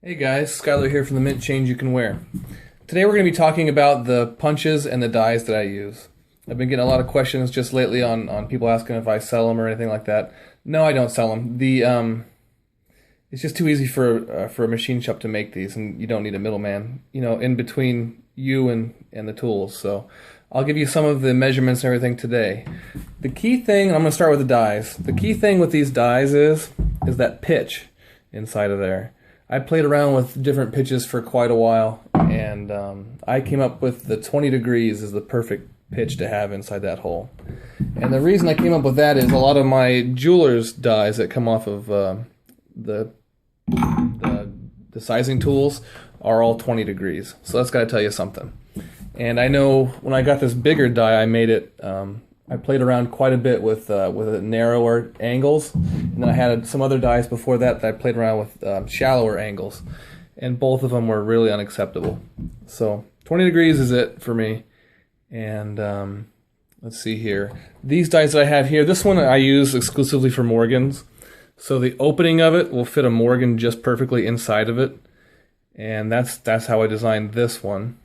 Hey guys, Skylar here from the Mint Change You Can Wear. Today we're going to be talking about the punches and the dies that I use. I've been getting a lot of questions just lately on people asking if I sell them or anything like that. No, I don't sell them. It's just too easy for a machine shop to make these, and you don't need a middleman, in between you and the tools. So I'll give you some of the measurements and everything today. The key thing, I'm going to start with the dies. The key thing with these dies is that pitch inside of there. I played around with different pitches for quite a while, and I came up with the 20 degrees is the perfect pitch to have inside that hole. And the reason I came up with that is a lot of my jeweler's dies that come off of the sizing tools are all 20 degrees. So that's got to tell you something. And I know when I got this bigger die, I made it. I played around quite a bit with narrower angles, and then I had some other dies before that I played around with shallower angles, and both of them were really unacceptable. So 20 degrees is it for me. And let's see here. These dies that I have here, this one I use exclusively for Morgans. So the opening of it will fit a Morgan just perfectly inside of it, and that's how I designed this one.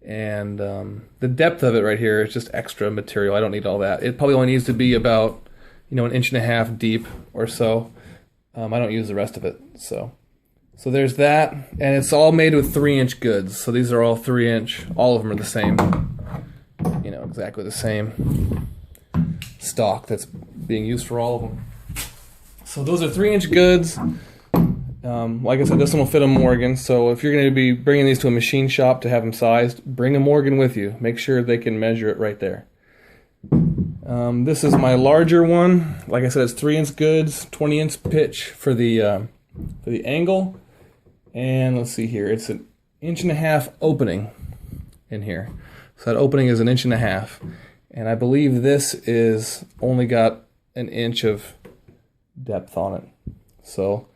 And the depth of it right here is just extra material. I don't need all that. It probably only needs to be about, an 1.5 inches deep or so. I don't use the rest of it. So there's that, and it's all made with 3-inch goods. So these are all 3-inch. All of them are the same. Exactly the same stock that's being used for all of them. So those are 3-inch goods. Like I said, this one will fit a Morgan, so if you're going to be bringing these to a machine shop to have them sized, bring a Morgan with you. Make sure they can measure it right there. This is my larger one. Like I said, it's 3-inch goods, 20-inch pitch for the angle, and let's see here, it's 1.5 inches opening in here. So that opening is 1.5 inches, and I believe this is only got 1 inch of depth on it. So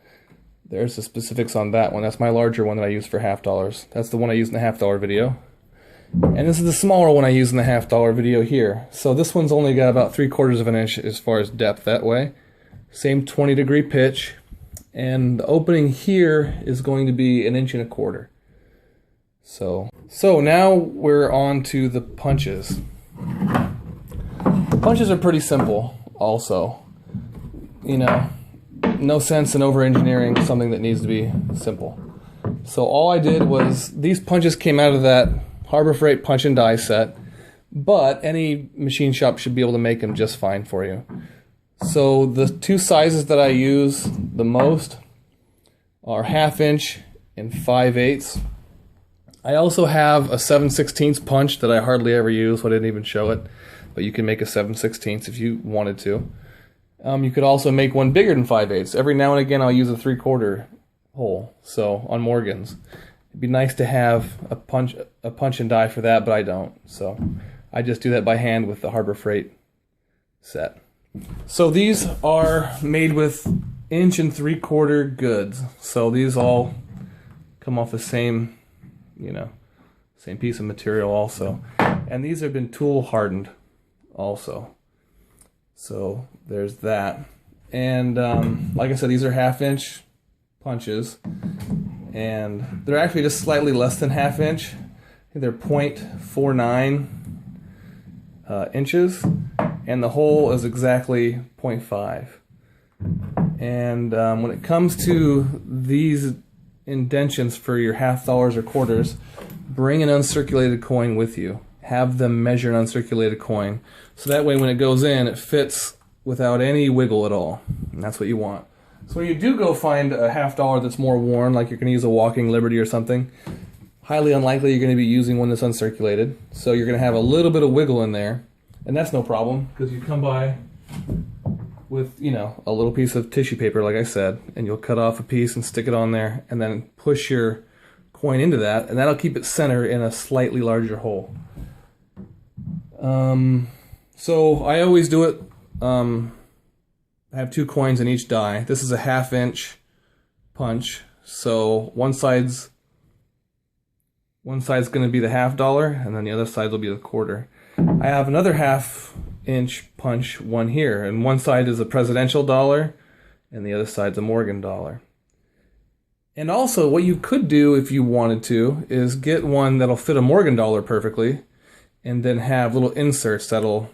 there's the specifics on that one. That's my larger one that I use for $half. That's the one I used in the $half video. And this is the smaller one I use in the $half video here. So this one's only got about 3/4 of an inch as far as depth that way. Same 20 degree pitch. And the opening here is going to be 1.25 inches. So now we're on to the punches. The punches are pretty simple also. No sense in over-engineering something that needs to be simple. So all I did was, these punches came out of that Harbor Freight punch and die set, but any machine shop should be able to make them just fine for you. So the two sizes that I use the most are 1/2 inch and 5/8. I also have a 7/16 punch that I hardly ever use, so I didn't even show it, but you can make a 7/16 if you wanted to. You could also make one bigger than 5/8. Every now and again I'll use a 3/4 hole, so on Morgans. It'd be nice to have a punch and die for that, but I don't. So I just do that by hand with the Harbor Freight set. So these are made with 1 and 3/4 goods. So these all come off the same, same piece of material also. And these have been tool hardened also. So there's that. And like I said, these are 1/2 inch punches, and they're actually just slightly less than 1/2 inch. They're 0.49 inches, and the hole is exactly 0.5. And when it comes to these indentions for your $half or quarters, bring an uncirculated coin with you. Have them measure an uncirculated coin, so that way when it goes in, it fits without any wiggle at all, and that's what you want. So when you do go find a $half that's more worn, like you're going to use a Walking Liberty or something, highly unlikely you're going to be using one that's uncirculated, so you're going to have a little bit of wiggle in there, and that's no problem, because you come by with, a little piece of tissue paper, like I said, and you'll cut off a piece and stick it on there, and then push your coin into that, and that'll keep it centered in a slightly larger hole. So I always do it, I have 2 coins in each die. This is a 1/2 inch punch, so one side's going to be the $half, and then the other side will be the 1/4. I have another 1/2 inch punch one here, and one side is a presidential dollar, and the other side's a Morgan dollar. And also, what you could do if you wanted to is get one that'll fit a Morgan dollar perfectly, and then have little inserts that'll,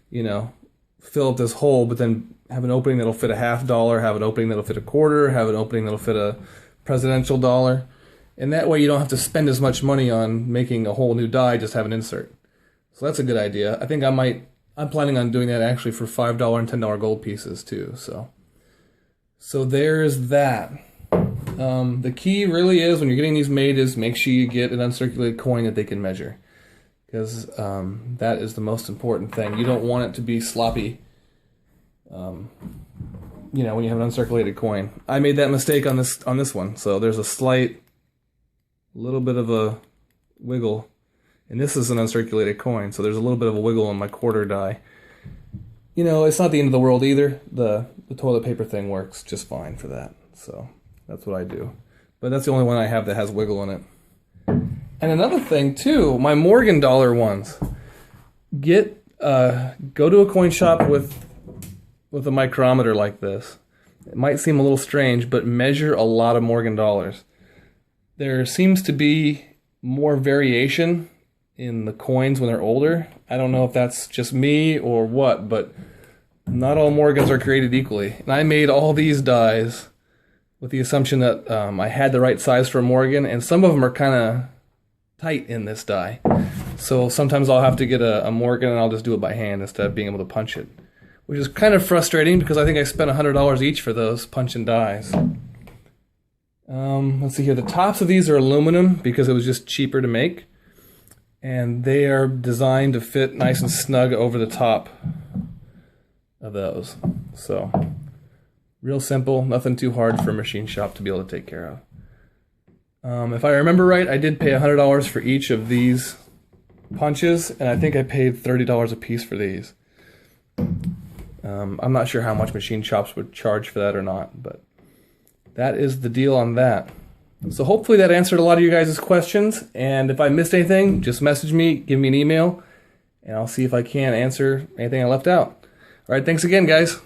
you know, fill up this hole, but then have an opening that'll fit a $half, have an opening that'll fit a quarter, have an opening that'll fit a presidential dollar. And that way you don't have to spend as much money on making a whole new die, just have an insert. So that's a good idea. I think I'm planning on doing that actually for $5 and $10 gold pieces too. So there's that. The key really is when you're getting these made is make sure you get an uncirculated coin that they can measure, because that is the most important thing. You don't want it to be sloppy, you know, when you have an uncirculated coin. I made that mistake on this one, so there's a slight little bit of a wiggle, and this is an uncirculated coin, so there's a little bit of a wiggle on my quarter die. You know, it's not the end of the world either. The toilet paper thing works just fine for that, so that's what I do. But that's the only one I have that has wiggle in it. And another thing too, my Morgan dollar ones. Go to a coin shop with a micrometer like this. It might seem a little strange, but measure a lot of Morgan dollars. There seems to be more variation in the coins when they're older. I don't know if that's just me or what, but not all Morgans are created equally. And I made all these dies with the assumption that I had the right size for a Morgan, and some of them are kind of tight in this die. So sometimes I'll have to get a Morgan and I'll just do it by hand instead of being able to punch it, which is kind of frustrating because I think I spent $100 each for those punch and dies. Let's see here. The tops of these are aluminum because it was just cheaper to make, and they are designed to fit nice and snug over the top of those. So real simple, nothing too hard for a machine shop to be able to take care of. If I remember right, I did pay $100 for each of these punches, and I think I paid $30 a piece for these. I'm not sure how much machine shops would charge for that or not, but that is the deal on that. So hopefully that answered a lot of you guys' questions, and if I missed anything, just message me, give me an email, and I'll see if I can answer anything I left out. All right, thanks again, guys.